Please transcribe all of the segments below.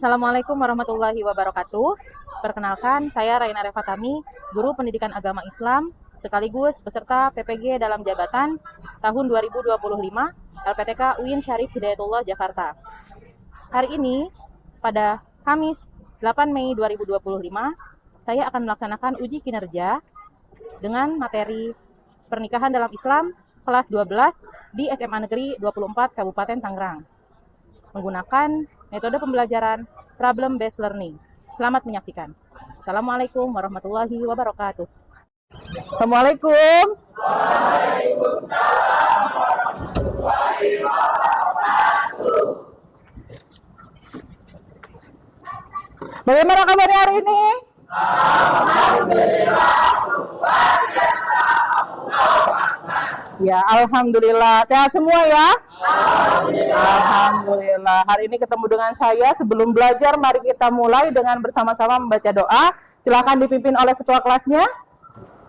Assalamualaikum warahmatullahi wabarakatuh. Perkenalkan, saya Raina Refatami, Guru Pendidikan Agama Islam, sekaligus peserta PPG dalam jabatan tahun 2025 LPTK UIN Syarif Hidayatullah Jakarta. Hari ini, pada Kamis 8 Mei 2025, saya akan melaksanakan uji kinerja dengan materi pernikahan dalam Islam kelas 12 di SMA Negeri 24 Kabupaten Tangerang, menggunakan metode pembelajaran problem based learning. Selamat menyaksikan. Assalamualaikum warahmatullahi wabarakatuh. Assalamualaikum. Waalaikumsalam warahmatullahi wabarakatuh. Bagaimana kabarnya hari ini? Alhamdulillah, luar biasa. Ya, alhamdulillah. Sehat semua ya? Alhamdulillah. Alhamdulillah. Hari ini ketemu dengan saya. Sebelum belajar, mari kita mulai dengan bersama-sama membaca doa. Silakan dipimpin oleh ketua kelasnya.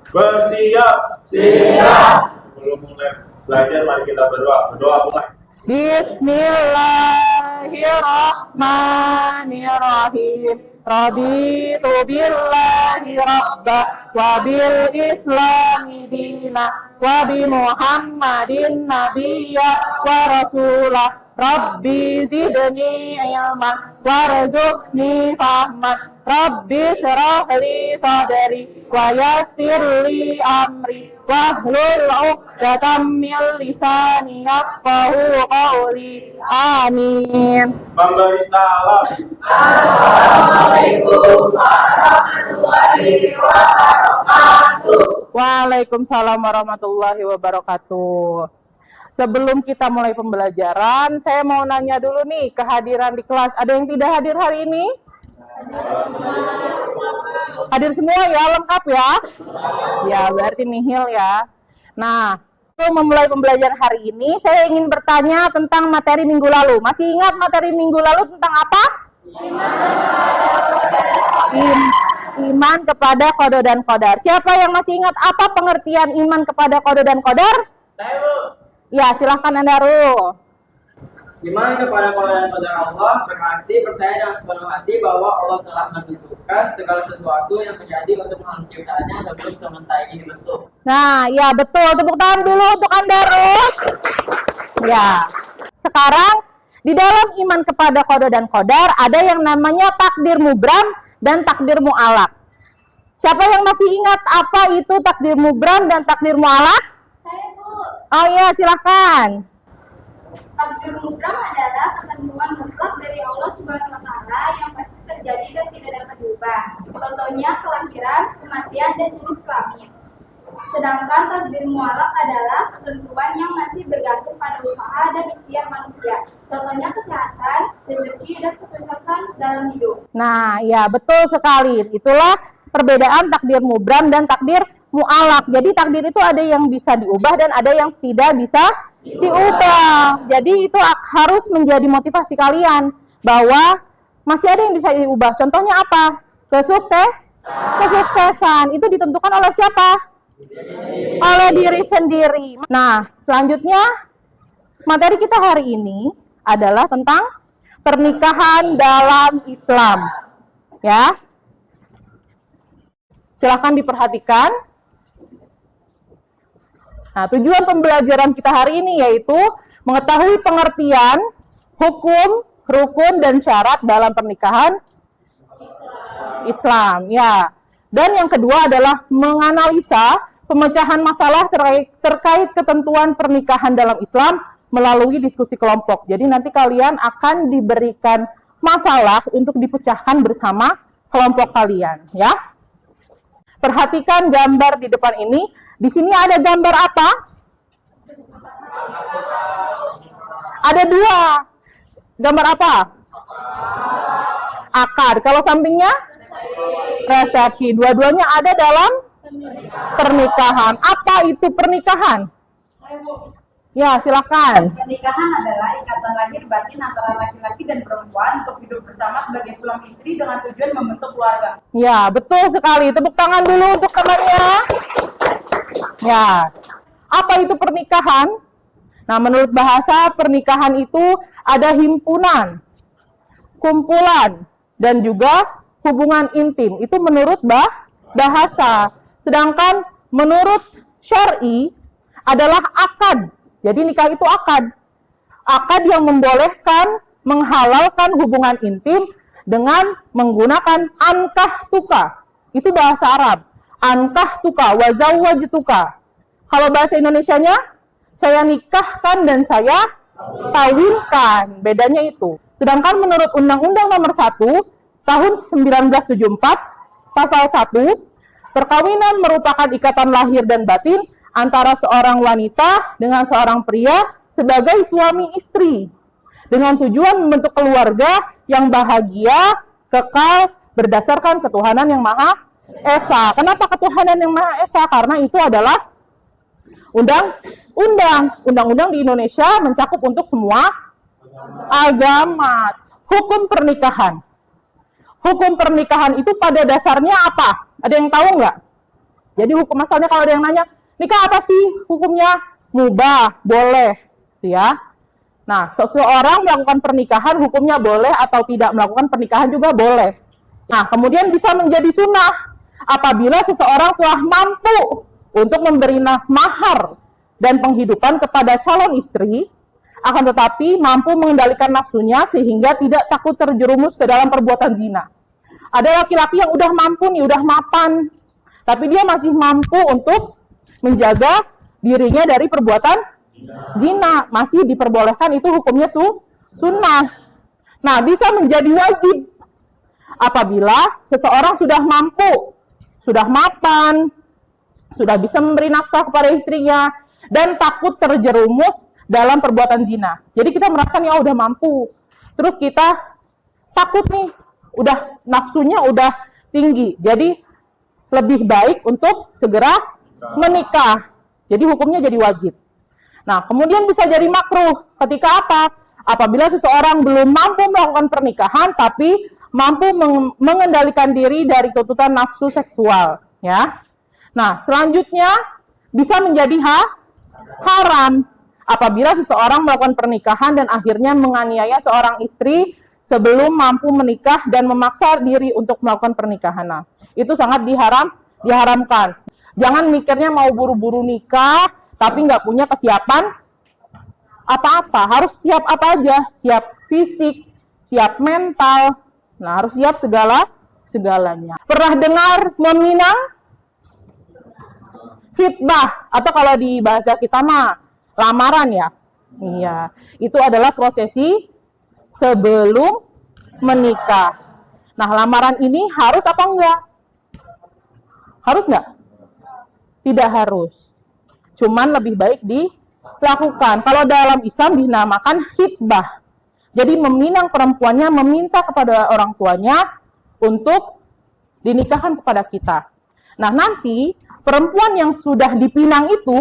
Bersiap. Siap. Belum mulai belajar, mari kita berdoa. Berdoa mulai. Bismillahirrahmanirrahim. Raditu billahi rabba wa bil islami dina wa bi muhammadin nabiyya wa rasulah. Rabbi zidni ilman warzuqni fahman. Rabbi syrah li sadri wa yassir li amri wahlul 'uqdatam min lisani yafqahu qawli. Amin. Memberi salam. Assalamualaikum warahmatullahi wabarakatuh. Waalaikumsalam warahmatullahi wabarakatuh. Sebelum kita mulai pembelajaran, saya mau nanya dulu nih, kehadiran di kelas. Ada yang tidak hadir hari ini? Hadir semua ya, lengkap ya? Ya, berarti nihil ya. Nah, untuk memulai pembelajaran hari ini, saya ingin bertanya tentang materi minggu lalu. Masih ingat materi minggu lalu tentang apa? Iman kepada qada dan qadar. Siapa yang masih ingat apa pengertian iman kepada qada dan qadar? Ya, silahkan Anda, Ru. Iman kepada qada dan qadar Allah berarti percaya dengan sepenuh hati bahwa Allah telah menentukan segala sesuatu yang terjadi untuk menciptakannya sebelum semesta ini dibentuk. Nah, ya betul. Tepuk tangan dulu untuk Anda, Ru. Ya. Sekarang, di dalam iman kepada qada dan qadar ada yang namanya takdir mubram dan takdir mu'alaq. Siapa yang masih ingat apa itu takdir mubram dan takdir mu'alaq? Saya, Bu. Oh iya, silakan. Takdir mubram adalah ketentuan mutlak dari Allah Subhanahu wa Ta'ala yang pasti terjadi dan tidak dapat diubah. Contohnya kelahiran, kematian, dan jenis kelamin. Sedangkan takdir mu'alaq adalah ketentuan yang masih bergantung pada usaha dan ikhtiar manusia. Contohnya kesehatan, rezeki, dan kesuksesan dalam hidup. Nah, ya betul sekali. Itulah perbedaan takdir mubram dan takdir mu'alaq. Jadi takdir itu ada yang bisa diubah dan ada yang tidak bisa diubah. Jadi itu harus menjadi motivasi kalian bahwa masih ada yang bisa diubah. Contohnya apa? Kesuksesan itu ditentukan oleh siapa? Oleh diri sendiri. Nah, selanjutnya materi kita hari ini adalah tentang pernikahan dalam Islam. Ya. Silakan diperhatikan. Nah, tujuan pembelajaran kita hari ini yaitu mengetahui pengertian, hukum, rukun, dan syarat dalam pernikahan Islam. Ya. Dan yang kedua adalah menganalisa pemecahan masalah terkait ketentuan pernikahan dalam Islam melalui diskusi kelompok. Jadi nanti kalian akan diberikan masalah untuk dipecahkan bersama kelompok kalian, ya. Perhatikan gambar di depan ini. Di sini ada gambar apa? Ada dua. Gambar apa? Akad. Kalau sampingnya? Resepsi. Dua-duanya ada dalam pernikahan. Apa itu pernikahan? Ya, silakan. Pernikahan adalah ikatan lahir batin antara laki-laki dan perempuan untuk hidup bersama sebagai suami istri dengan tujuan membentuk keluarga. Ya, betul sekali. Tepuk tangan dulu untuk temannya. Ya, apa itu pernikahan? Nah, menurut bahasa, pernikahan itu ada himpunan kumpulan, dan juga hubungan intim. Itu menurut bahasa. Sedangkan menurut syar'i adalah akad. Jadi nikah itu akad. Akad yang membolehkan, menghalalkan hubungan intim dengan menggunakan ankah tuka. Itu bahasa Arab. Ankah tuka, wa zawwajtuka. Kalau bahasa Indonesianya, saya nikahkan dan saya kawinkan. Bedanya itu. Sedangkan menurut Undang-Undang Nomor 1 Tahun 1974, Pasal 1, perkawinan merupakan ikatan lahir dan batin antara seorang wanita dengan seorang pria sebagai suami istri, dengan tujuan membentuk keluarga yang bahagia, kekal, berdasarkan ketuhanan yang Maha Esa. Kenapa ketuhanan yang Maha Esa? Karena itu adalah undang-undang di Indonesia mencakup untuk semua agama. Hukum pernikahan. Hukum pernikahan itu pada dasarnya apa? Ada yang tahu nggak? Jadi hukum asalnya kalau ada yang nanya, nikah apa sih hukumnya? Mubah, boleh, ya. Nah, seseorang melakukan pernikahan hukumnya boleh atau tidak melakukan pernikahan juga boleh. Nah, kemudian bisa menjadi sunnah apabila seseorang telah mampu untuk memberi mahar dan penghidupan kepada calon istri, akan tetapi mampu mengendalikan nafsunya sehingga tidak takut terjerumus ke dalam perbuatan zina. Ada laki-laki yang udah mampu nih, udah mapan, tapi dia masih mampu untuk menjaga dirinya dari perbuatan zina, masih diperbolehkan, itu hukumnya sunnah. Nah, bisa menjadi wajib apabila seseorang sudah mampu, sudah mapan, sudah bisa memberi nafkah kepada istrinya, dan takut terjerumus dalam perbuatan zina. Jadi kita merasa nih, udah mampu, terus kita takut nih, udah nafsunya udah tinggi, jadi lebih baik untuk segera menikah. Jadi hukumnya jadi wajib. Nah, kemudian bisa jadi makruh ketika apa? Apabila seseorang belum mampu melakukan pernikahan, tapi mampu mengendalikan diri dari tuntutan nafsu seksual, ya. Nah, selanjutnya bisa menjadi haram apabila seseorang melakukan pernikahan dan akhirnya menganiaya seorang istri sebelum mampu menikah dan memaksa diri untuk melakukan pernikahan. Nah, itu sangat diharamkan. Jangan mikirnya mau buru-buru nikah, tapi nggak punya kesiapan apa-apa. Harus siap apa aja? Siap fisik, siap mental. Nah, harus siap segalanya. Pernah dengar meminang? Khitbah, atau kalau di bahasa kita mah lamaran ya. Iya, itu adalah prosesi sebelum menikah. Nah, lamaran ini harus apa enggak? Harus enggak? Tidak harus. Cuman lebih baik dilakukan. Kalau dalam Islam dinamakan khitbah. Jadi meminang perempuannya, meminta kepada orang tuanya untuk dinikahkan kepada kita. Nah, nanti perempuan yang sudah dipinang itu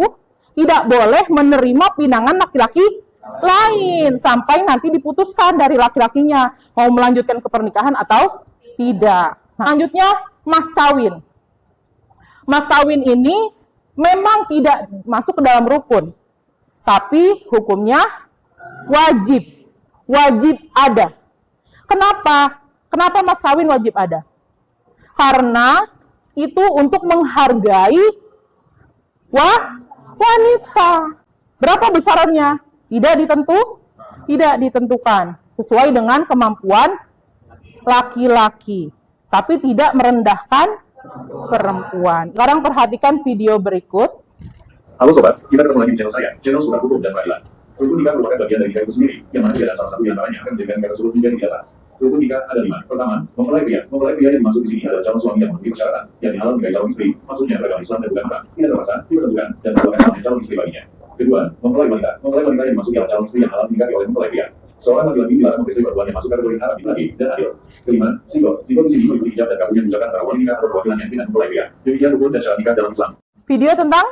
tidak boleh menerima pinangan laki-laki lain sampai nanti diputuskan dari laki-lakinya mau melanjutkan ke pernikahan atau tidak. Nah, selanjutnya mas kawin. Mas kawin ini memang tidak masuk ke dalam rukun, tapi hukumnya wajib ada. Kenapa mas kawin wajib ada? Karena itu untuk menghargai wanita. Berapa besarannya? Tidak ditentukan. Sesuai dengan kemampuan laki-laki. Tapi tidak merendahkan perempuan. Sekarang perhatikan video berikut. Halo sobat, kita ketemu lagi di channel saya, channel Surat Hukum dan Peradilan. Rukun nikah merupakan bagian dari nikah itu sendiri, yang mana tidak ada salah satu di antaranya akan menjadikan nikah tersebut menjadi biasa. Rukun nikah ada 5. Pertama, mempelai pria. Mempelai pria yang dimaksud di sini adalah calon suami yang memenuhi persyaratan, yang dihalal menikahi calon istri, maksudnya beragama Islam dan bukan haram, tidak terpaksa, tidak tentukan, dan merupakan calon istri baginya. Kedua, mempelai wanita. Mempelai wanita yang dimaksud adalah calon istri yang halal dinikahi oleh mempelai pria. Seorang laki-laki dilarang memperistri perempuan yang masuk kategori haram laki dan adil. Kelima, sigo. Sigo di sini meliputi hijab dan kawin yang menunjukkan bahwa nikah atau perwakilan yang tidak mempelai pria. Demikian rukun dan syarat nikah dalam Islam. Video tentang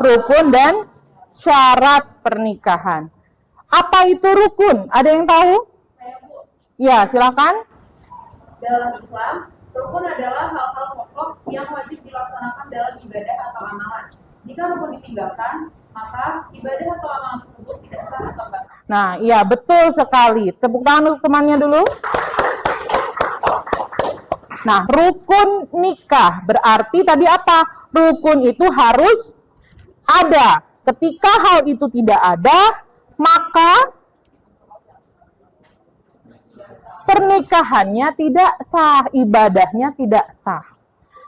rukun dan syarat pernikahan. Apa itu rukun? Ada yang tahu? Ya, silakan. Dalam Islam, rukun adalah hal-hal pokok yang wajib dilaksanakan dalam ibadah atau amalan. Jika rukun ditinggalkan, maka ibadah atau amalan tersebut tidak sah atau batal. Nah, iya betul sekali. Tepuk tangan untuk temannya dulu. Nah, rukun nikah berarti tadi apa? Rukun itu harus ada. Ketika hal itu tidak ada, maka pernikahannya tidak sah, ibadahnya tidak sah.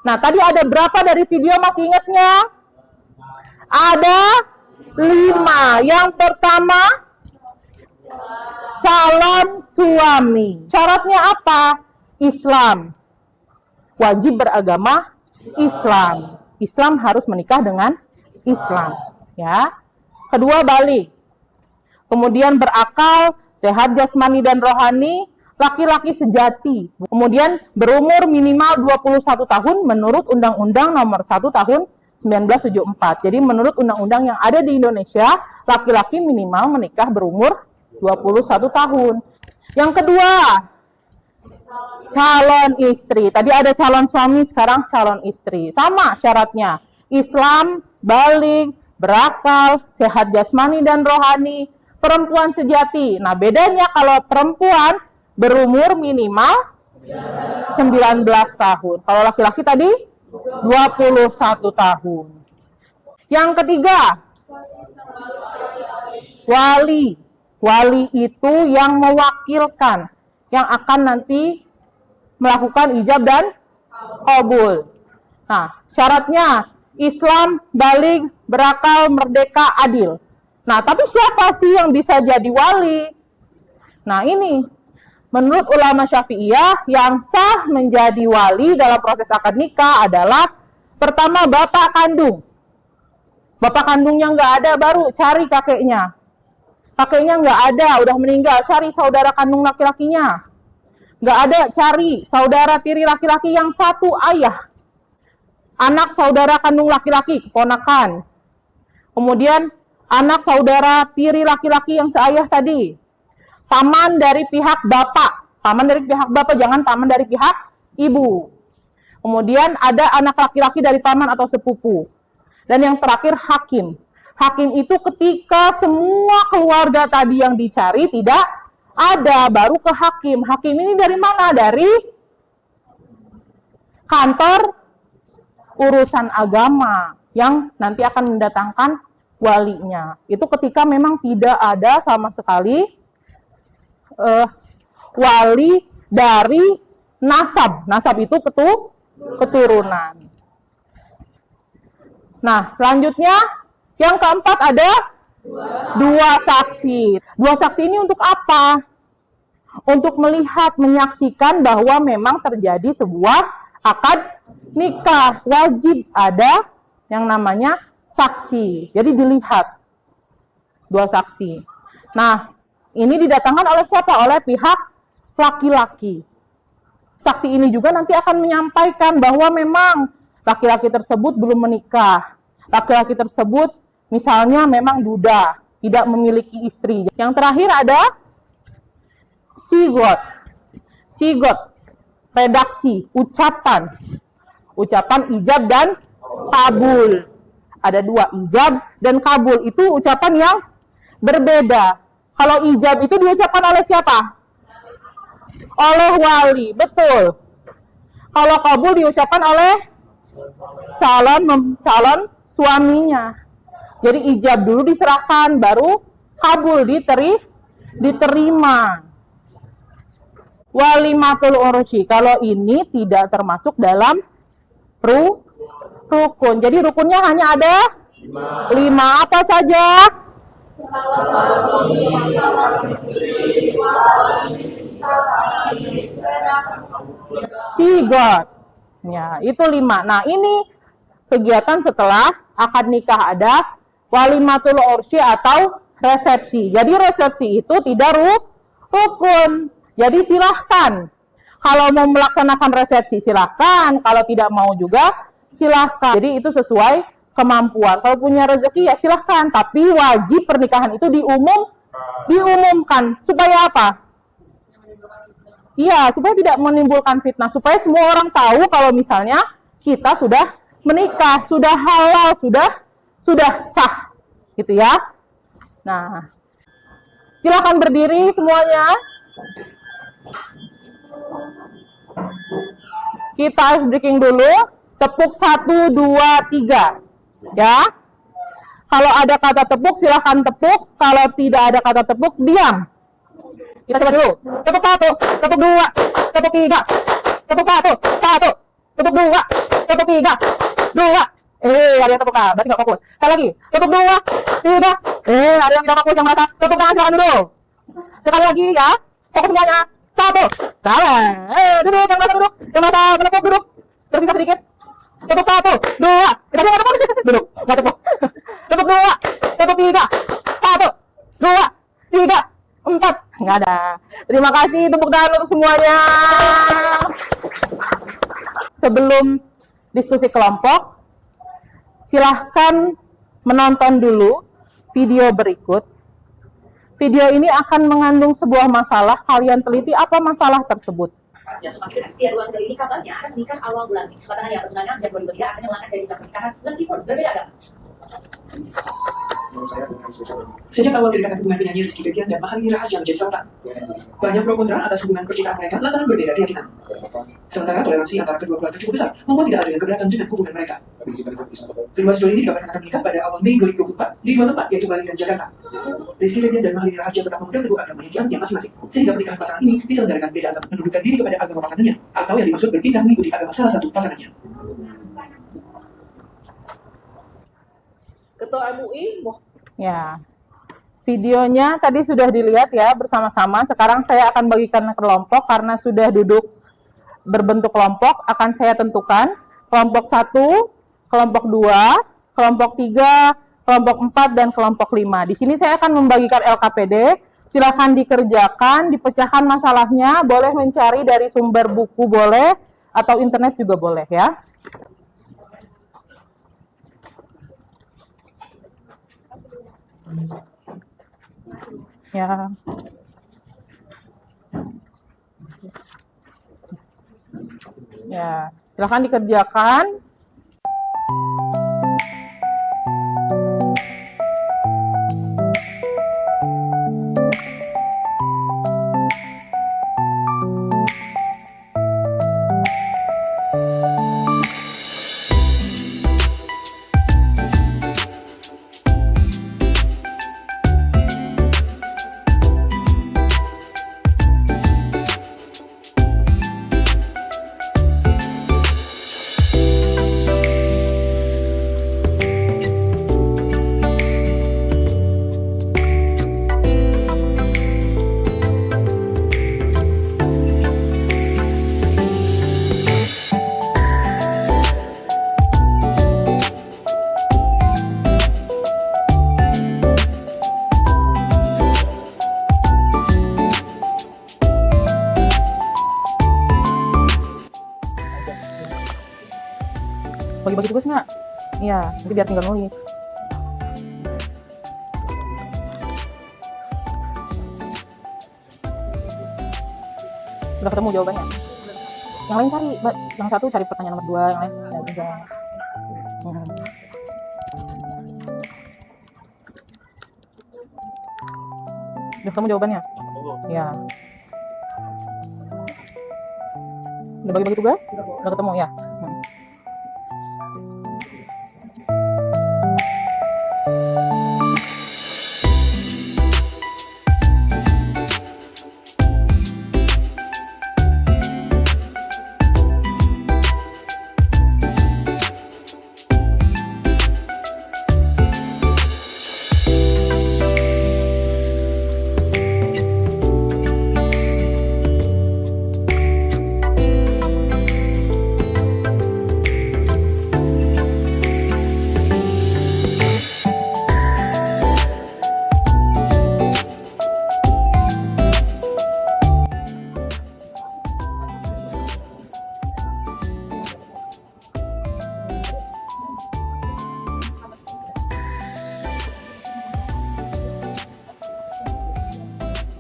Nah, tadi ada berapa dari video masih ingatnya? Ada 5. Yang pertama, calon suami. Syaratnya apa? Islam. Wajib beragama Islam. Islam harus menikah dengan Islam, ya. Kedua, balik. Kemudian berakal, sehat jasmani dan rohani, laki-laki sejati. Kemudian berumur minimal 21 tahun menurut Undang-Undang Nomor 1 Tahun 1974. Jadi menurut undang-undang yang ada di Indonesia, laki-laki minimal menikah berumur 21 tahun. Yang kedua, calon istri. Tadi ada calon suami, sekarang calon istri. Sama syaratnya. Islam, balik, berakal, sehat jasmani dan rohani, perempuan sejati. Nah, bedanya kalau perempuan berumur minimal 19 tahun. Kalau laki-laki tadi 21 tahun. Yang ketiga, wali. Wali itu yang mewakilkan, yang akan nanti melakukan ijab dan qabul. Nah, syaratnya Islam, balik, berakal, merdeka, adil. Nah, tapi siapa sih yang bisa jadi wali? Nah, ini menurut ulama Syafi'iyah yang sah menjadi wali dalam proses akad nikah adalah pertama bapak kandung. Bapak kandungnya nggak ada, baru cari kakeknya. Kakeknya nggak ada, udah meninggal, cari saudara kandung laki-lakinya. Nggak ada, cari saudara tiri laki-laki yang satu ayah. Anak saudara kandung laki-laki, keponakan. Kemudian anak saudara tiri laki-laki yang seayah tadi. Paman dari pihak bapak. Paman dari pihak bapak, jangan paman dari pihak ibu. Kemudian ada anak laki-laki dari paman atau sepupu. Dan yang terakhir, hakim. Hakim itu ketika semua keluarga tadi yang dicari tidak ada, baru ke hakim. Hakim ini dari mana? Dari kantor urusan agama yang nanti akan mendatangkan walinya. Itu ketika memang tidak ada sama sekali wali dari nasab. Nasab itu keturunan. Nah, selanjutnya yang keempat ada dua saksi. Dua saksi ini untuk apa? Untuk melihat, menyaksikan bahwa memang terjadi sebuah akad nikah. Wajib ada yang namanya saksi. Jadi dilihat dua saksi. Nah, ini didatangkan oleh siapa? Oleh pihak laki-laki. Saksi ini juga nanti akan menyampaikan bahwa memang laki-laki tersebut belum menikah. Laki-laki tersebut misalnya memang duda, tidak memiliki istri. Yang terakhir ada sigot. Sigot, redaksi, ucapan. Ucapan ijab dan kabul. Ada dua, ijab dan kabul. Itu ucapan yang berbeda. Kalau ijab itu diucapkan oleh siapa? Oleh wali, betul. Kalau kabul diucapkan oleh calon suaminya. Jadi ijab dulu diserahkan, baru kabul diterima. Walimatul ursi, kalau ini tidak termasuk dalam rukun. Jadi rukunnya hanya ada 5. Apa saja? Sigot. Ya, itu 5. Nah, ini kegiatan setelah akad nikah ada walimatul ursi atau resepsi. Jadi resepsi itu tidak rukun. Jadi silahkan. Kalau mau melaksanakan resepsi silahkan. Kalau tidak mau juga silahkan. Jadi itu sesuai kemampuan. Kalau punya rezeki ya silahkan. Tapi wajib pernikahan itu diumumkan. Supaya apa? Iya, supaya tidak menimbulkan fitnah. Supaya semua orang tahu kalau misalnya kita sudah menikah, sudah halal, sudah sah. Gitu ya. Nah, Silakan berdiri semuanya. Kita ice breaking dulu. Tepuk 1, 2, 3. Ya. Kalau ada kata tepuk, silakan tepuk. Kalau tidak ada kata tepuk, diam. Kita coba dulu. Tepuk 1, tepuk 2, tepuk 3. Tepuk 1, 1. Tepuk 2, tepuk 3. 2. Ada yang tepuk A, berarti nggak fokus. Sekali lagi. Tepuk 2, 3. Ada yang tidak fokus, yang merasa. Tepuk tangan silakan dulu. Sekali lagi ya. Fokus semuanya. 1. Salah. Duduk, yang merasa duduk. Yang merasa menepuk duduk. Tersisa sedikit. Tepuk 1, 2. Kita nggak tepuk. Duduk. Nggak tepuk. Tepuk 2, tepuk 3. 1, 2, 3, 4. Nggak ada. Terima kasih tepuk tangan untuk semuanya. Sebelum diskusi kelompok, silahkan menonton dulu video berikut. Video ini akan mengandung sebuah masalah. Kalian teliti apa masalah tersebut. Ya, semakin setia ruang dari ini kabarnya akan menikah awal bulan. Pasangan yang bertunangan dan berbeda akan melangkah dari jenjang pernikahan bulan timur berbeda agama. Sejak awal kedekatan hubungan penyanyi Rizky Febian dan Mahalini Rahaja menjadi sorotan. Banyak pro kontra atas hubungan percintaan mereka lantaran berbeda keyakinan. Sementara toleransi antara kedua belah cukup besar, membuat tidak ada yang keberatan dengan hubungan mereka. Kedua sejauh ini dikabarkan akan menikah pada awal Mei 2024 di dua tempat, yaitu Bali dan Jakarta. Rizky Febian dan Mahalini Rahaja tetap memegang teguh agama yang dianutnya masing-masing, sehingga pernikahan pasangan ini diselenggarakan beda antara menundukkan diri kepada agama pasangannya, atau yang dimaksud berpindah mengikuti agama salah satu pasangannya. Ketua MUI, Ya, videonya tadi sudah dilihat ya bersama-sama. Sekarang saya akan bagikan ke kelompok karena sudah duduk berbentuk kelompok. Akan saya tentukan kelompok 1, kelompok 2, kelompok 3, kelompok 4, dan kelompok 5. Di sini saya akan membagikan LKPD. Silakan dikerjakan, dipecahkan masalahnya. Boleh mencari dari sumber buku boleh, atau internet juga boleh ya. Ya. Ya, silakan dikerjakan. Bagi-bagi tugas nggak? Iya, nanti biar tinggal nulis. Udah ketemu jawabannya? Yang lain cari, yang satu cari pertanyaan nomor 2, yang lain ada juga. Udah ketemu jawabannya? Iya. Udah bagi-bagi tugas? Udah ketemu ya?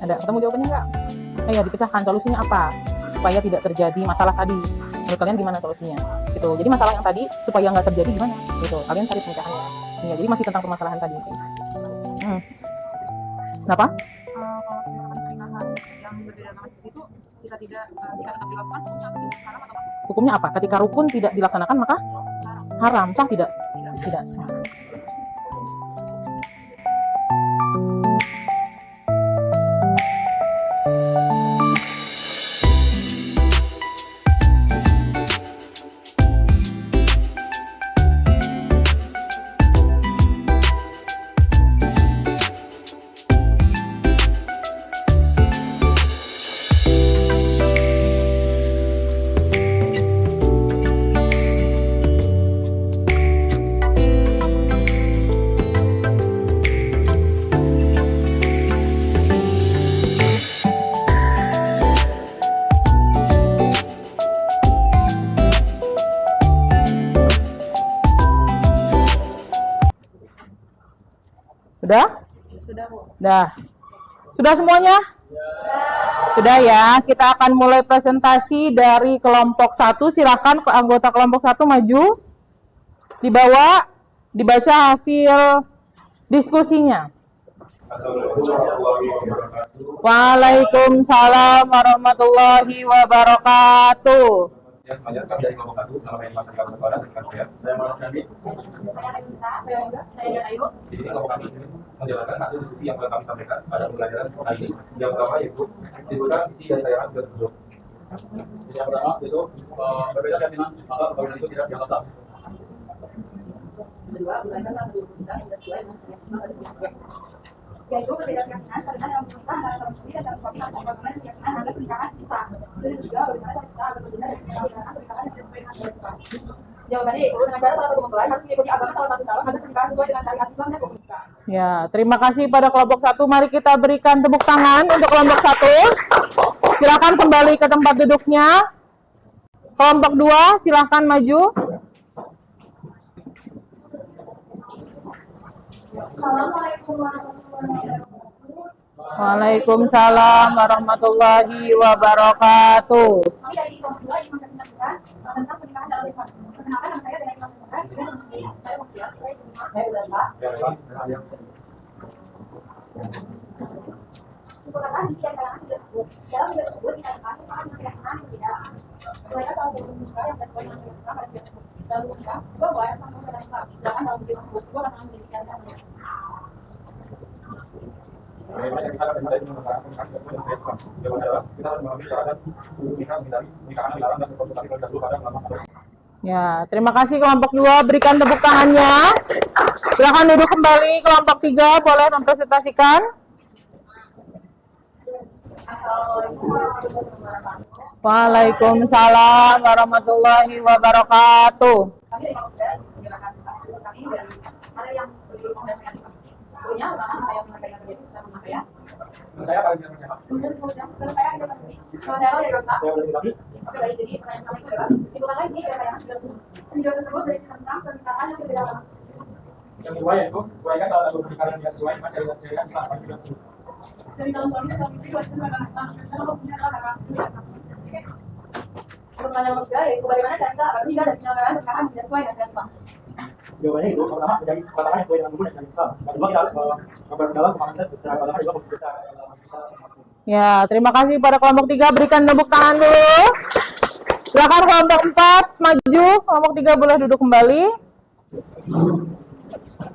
Ada ketemu jawabannya nggak? Ayo dipecahkan solusinya apa supaya tidak terjadi masalah tadi. Menurut kalian gimana solusinya? Gitu. Jadi masalah yang tadi supaya nggak terjadi gimana? Gitu. Kalian cari pemecahannya. Ya, jadi masih tentang permasalahan tadi. Kenapa? kalau misalkan pernikahan yang berbeda agama seperti itu jika tidak tetap dilakukan hukumnya haram atau apa? Hukumnya apa? Ketika rukun tidak dilaksanakan maka haram, sah tidak? Tidak sah. Sudah? Sudah, Bu. Sudah. Sudah semuanya? Sudah ya. Kita akan mulai presentasi dari kelompok 1. Silakan anggota kelompok 1 maju. Dibawa, dibaca hasil diskusinya. Waalaikumsalam warahmatullahi wabarakatuh. Semuanya, kami dari kelompok 1, nama saya Mas Andika Baswara, dengan saya Muhammad Nabi. Saya Ayu. Di sini kelompok kami menjalankan hasil diskusi yang telah kami sampaikan pada pembelajaran hari ini. Yang pertama yaitu simpulkan isi dari tayangan video. Yang pertama yaitu berbeda keyakinan maka perkawinan itu tidak dianggap sah. Kedua, berkaitan dengan kita yang sesuai dengan keyakinan yaitu berbeda keyakinan karena dalam pernikahan antara suami istri dan dalam suami harus beragama keyakinan agar pernikahan sah. Dan juga bagaimana kita agar berzina dan pernikahan yang sesuai dengan syariat Islam. Jawabannya yaitu dengan cara salah satu mempelai harus mengikuti agama salah satu calon agar pernikahan sesuai dengan syariat Islam dan menikah. Ya, terima kasih pada kelompok 1. Mari kita berikan tepuk tangan untuk kelompok 1. Silakan kembali ke tempat duduknya. Kelompok 2, silakan maju. Assalamualaikum warahmatullahi wabarakatuh. Waalaikumsalam warahmatullahi wabarakatuh. Kami dari kelompok 2 ingin mempresentasikan tentang pernikahan dalam Islam. Perkenalkan, nama saya dari kelompok 2. Saya Mukhtiar. Saya Udara. Sempurnakan isi yang kalangan tidak tersebut. Dalam video tersebut dikatakan merupakan keyakinan yang berbeda. Mereka salah satu menikah yang sesuai dengan syariat Islam pada video tersebut. Dalam menikah, dua buah yang sama dengan Islam. Sedangkan dalam video tersebut, dua pasangan demikian saja. Kita akan mulai menggunakan pernikahan sesuai dengan syariat Islam. Jawabannya adalah kita harus mengambil syariat untuk menghindari pernikahan dilarang dan berkonsultasi terlebih dahulu pada ulama. Ya, terima kasih kelompok 2. Berikan tepuk tangannya. Silakan duduk kembali. Kelompok 3 boleh mempresentasikan. Waalaikumsalam warahmatullahi wabarakatuh. Kami dari kelompok 3 menggunakan kami dari ada yang berhubung dengan Islam. Punya ulama saya memakai yang berbeda sedang memakai. Saya paling tidak sehat. Kalau saya ada lagi. Kalau saya dari Rosa. Oke, baik. Jadi pertanyaan kami adalah simpulkan isi dari tayangan video tersebut dari tentang pernikahan yang berbeda agama. Yang kedua yaitu kebaikan salah satu pernikahan yang tidak sesuai dengan syariat Islam pada video tersebut. Dari calon suami dan calon istri wajib beragama Islam. Karena hukumnya adalah agama Islam. Pertanyaan ketiga yaitu bagaimana cara kita agar tidak dan penyelenggaraan pernikahan yang tidak sesuai dengan syariat Islam. Jawabannya itu pertama menjadi pasangan yang sesuai dengan hukum dan syariat Islam. Kedua kita harus memperdalam pemahaman kita secara agama juga positif kita dalam kita. Ya, terima kasih pada kelompok 3. Berikan tepuk tangan dulu. Silakan kelompok 4 maju. Kelompok 3 boleh duduk kembali.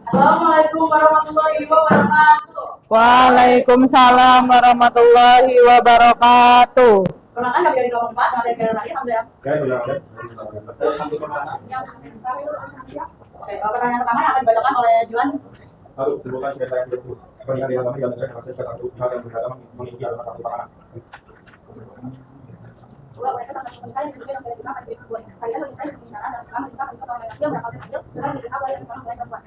Assalamualaikum warahmatullahi wabarakatuh. Waalaikumsalam warahmatullahi wabarakatuh. Perkenalkan kami dari kelompok 4, nama saya Kira Rani, alhamdulillah. Oke, pertanyaan pertama yang akan dibacakan oleh Juan. Satu, sebutkan cerita yang berikut. Pernikahan di agama yang dilakukan oleh satu pihak yang beragama memiliki agama satu pasangan. Dua, mereka sama menikah yang sesuai dengan syariat Islam pada video tersebut. Kalian menikah dengan pembicaraan dan Islam menikah menikah sama laki yang berakal kecil dengan menjadi awal yang sama dengan perempuan.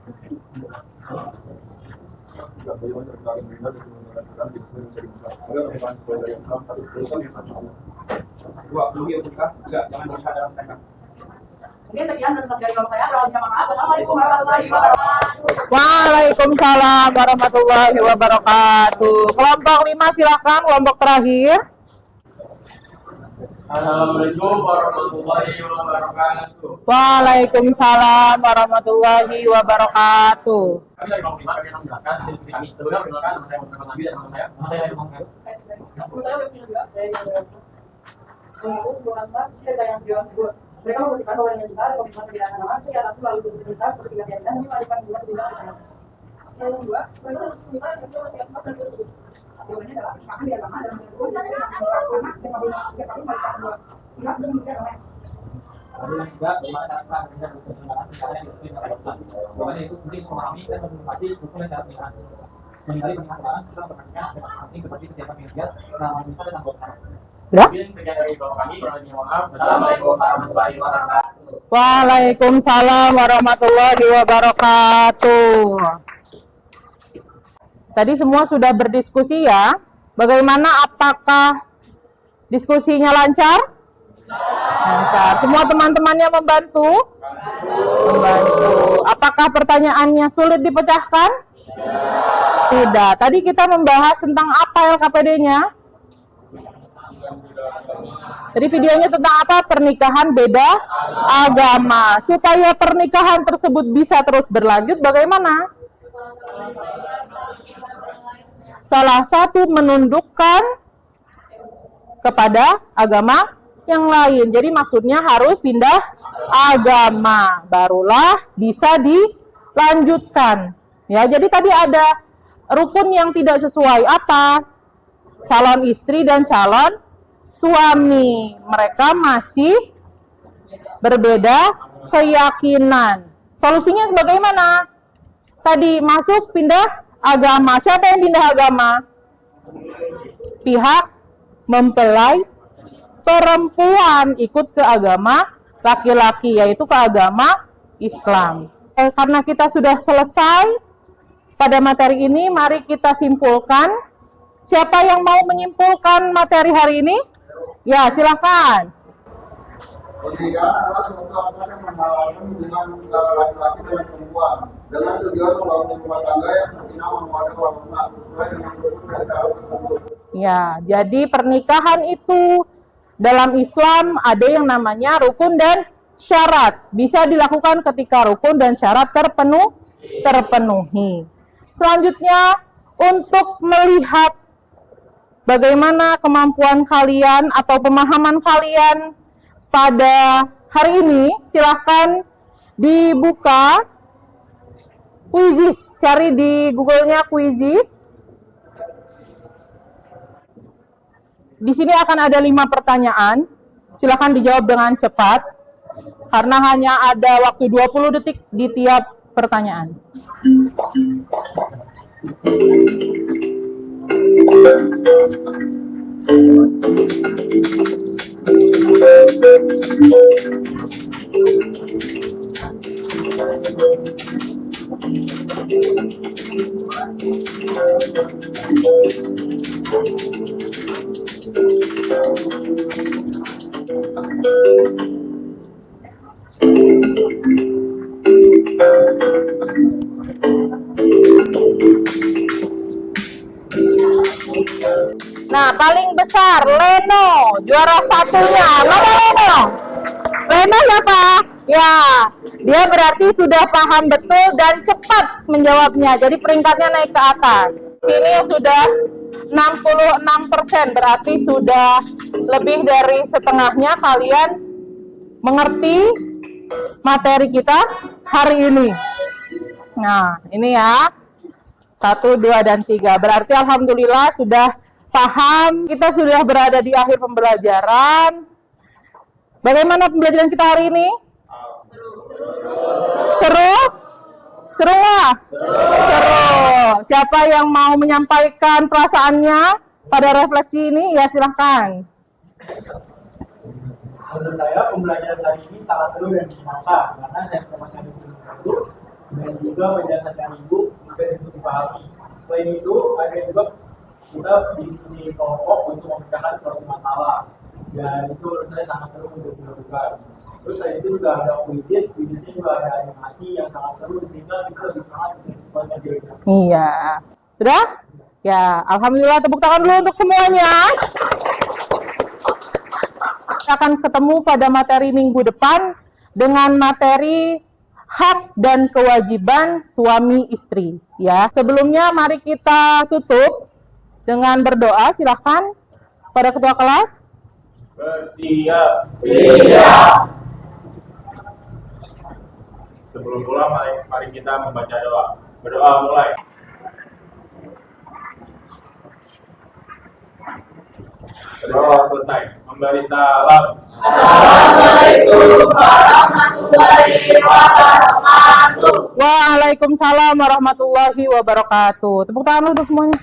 Bagaimana cara kita menghindar dari pernikahan di sesuai dengan syariat Islam. Agar pernikahan sesuai syariat Islam satu urusan yang satu. Dua, belum untuk nikah. Tiga, jangan menikah dalam pernikahan. Oke, sekian tentang dari kelompok saya. Kurang lebihnya mohon maaf. Wassalamualaikum warahmatullahi wabarakatuh. Waalaikumsalam warahmatullahi wabarakatuh. Kelompok 5 silakan, kelompok terakhir. Assalamualaikum warahmatullahi wabarakatuh. Waalaikumsalam warahmatullahi wabarakatuh. Kami dari Kelompok 5 kami akan menjelaskan diskusi kami. Sebelumnya perkenalkan nama saya Muhammad Nabi dan nama saya Muhammad. Saya Webin juga dari mengaku sebuah kata cerita yang beliau sebut. Mereka membuktikan bahwa dengan cinta dan komitmen perbedaan agama sehingga atas melalui tubuh besar seperti kalian dan mewajibkan juga tidak berbeda. Yang kedua, mereka membuktikan dengan cinta dan komitmen tersebut. Jawabannya adalah makan di agama dan menurut saya anak dan kami melihat dua pihak dan juga lain. Kemudian juga bagaimana cara kita bekerja untuk penyelenggaraan pernikahan yang ditulis oleh Islam. Jawabannya itu penting memahami dan menghormati hukum dan cara pernikahan. Menghindari pernikahan setelah pernikahan dengan penting seperti kesiapan finansial, keamanan bisa dan tanggung jawab. Ya? Mungkin sekian dari kelompok kami. Mohon maaf. Assalamualaikum warahmatullahi wabarakatuh. Waalaikumsalam warahmatullahi wabarakatuh. Tadi semua sudah berdiskusi ya. Bagaimana, apakah diskusinya lancar? Lancar. Semua teman-temannya membantu? Membantu. Apakah pertanyaannya sulit dipecahkan? Tidak. Tadi kita membahas tentang apa LKPD-nya? Jadi videonya tentang apa? Pernikahan beda agama. Supaya pernikahan tersebut bisa terus berlanjut, bagaimana? Salah satu menundukkan kepada agama yang lain. Jadi maksudnya harus pindah agama, barulah bisa dilanjutkan. Ya, jadi tadi ada rukun yang tidak sesuai. Apa? Calon istri dan calon suami. Mereka masih berbeda keyakinan. Solusinya bagaimana? Tadi masuk pindah agama. Siapa yang pindah agama? Pihak mempelai perempuan ikut ke agama laki-laki, yaitu ke agama Islam. Karena kita sudah selesai pada materi ini, mari kita simpulkan. Siapa yang mau menyimpulkan materi hari ini? Ya, silakan. Pernikahan adalah suatu akad yang menghalalkan dengan laki-laki dengan perempuan dengan tujuan membangun rumah tangga yang sakinah mawaddah warahmah sesuai dengan rukun dan syarat tertentu. Ya, jadi pernikahan itu dalam Islam ada yang namanya rukun dan syarat. Bisa dilakukan ketika rukun dan syarat terpenuhi. Selanjutnya, untuk melihat bagaimana kemampuan kalian atau pemahaman kalian pada hari ini, silahkan dibuka Quizizz, cari di Google-nya Quizizz. Di sini akan ada 5 pertanyaan, silahkan dijawab dengan cepat, karena hanya ada waktu 20 detik di tiap pertanyaan. Nah, paling besar Leno, juara satunya. Mana Leno? Leno siapa? Ya, dia berarti sudah paham betul dan cepat menjawabnya. Jadi peringkatnya naik ke atas. Sini sudah 66%, berarti sudah lebih dari setengahnya kalian mengerti materi kita hari ini. Nah, ini ya. 1, 2, dan 3. Berarti alhamdulillah sudah paham. Kita sudah berada di akhir pembelajaran. Bagaimana pembelajaran kita hari ini? Seru? Seru nggak? Seru. Siapa yang mau menyampaikan perasaannya pada refleksi ini? Ya, silahkan. Menurut saya pembelajaran hari ini sangat seru dan menyenangkan karena saya informasi itu dan juga penjelasan ibu juga disebut dipahami. Selain itu, ada juga kita diskusi kelompok untuk memecahkan suatu masalah dan itu menurut saya sangat seru untuk dilakukan. Terus selain itu juga ada Quizizz juga ada animasi yang sangat seru sehingga kita lebih semangat untuk belajar. Iya. Sudah? Ya, alhamdulillah, tepuk tangan dulu untuk semuanya. akan ketemu pada materi minggu depan dengan materi hak dan kewajiban suami istri. Ya, sebelumnya mari kita tutup dengan berdoa. Silakan pada ketua kelas. Bersiap. Sebelum mulai, mari kita membaca doa. Berdoa mulai. Berdoa selesai. Memberi salam. Assalamualaikum warahmatullahi wabarakatuh. Waalaikumsalam warahmatullahi wabarakatuh. Tepuk tangan dulu semuanya.